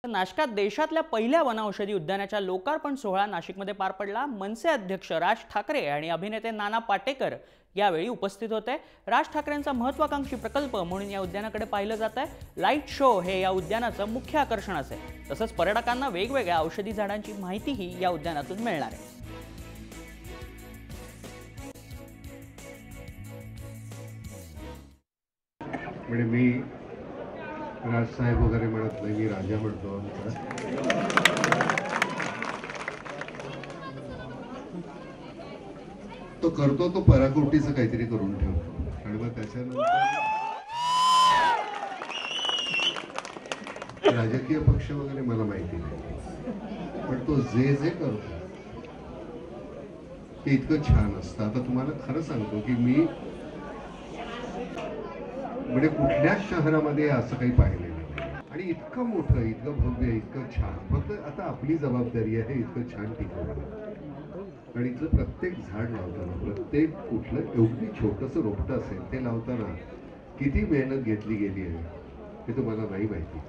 नाशकात देशातल्या पहिल्या वनौषधी उद्यानाच्या लोकार्पण सोहळा नाशिकमध्ये पार पडला। मनसे अध्यक्ष राज ठाकरे आणि अभिनेते नाना पाटेकर यावेळी उपस्थित होते। राज ठाकरेंचा महत्त्वाकांक्षी प्रकल्प म्हणून या उद्यानाकडे पाहिलं जात आहे। लाईट शो हे या उद्यानाचं मुख्य आकर्षण असेल। तसंच पर्यटकांना वेगवेगळ्या औषधी झाडांची माहितीही या उद्यानातून मिळणार आहे। म्हणजे मी राजसाहेब वगैरे म्हणत नाही, मी राजा म्हणतो। तो करतो तो पराकोटीचं काहीतरी करून ठेवतो आणि मग त्याच्यानंतर राजकीय पक्ष वगैरे मला माहिती नाही, पण तो जे जे करतो ते इतकं छान असतं। आता तुम्हाला खरं सांगतो की मी म्हणजे कुठल्याच शहरामध्ये असं काही पाहिलेलं नाही आणि इतकं मोठं, इतकं भव्य, इतकं छान। फक्त आता आपली जबाबदारी आहे इतकं छान टिकवणं। आणि इथलं प्रत्येक झाड लावताना, प्रत्येक कुठलं एवढी छोटंसं रोपटं असेल ते लावताना किती मेहनत घेतली गेली आहे हे तुम्हाला नाही माहिती।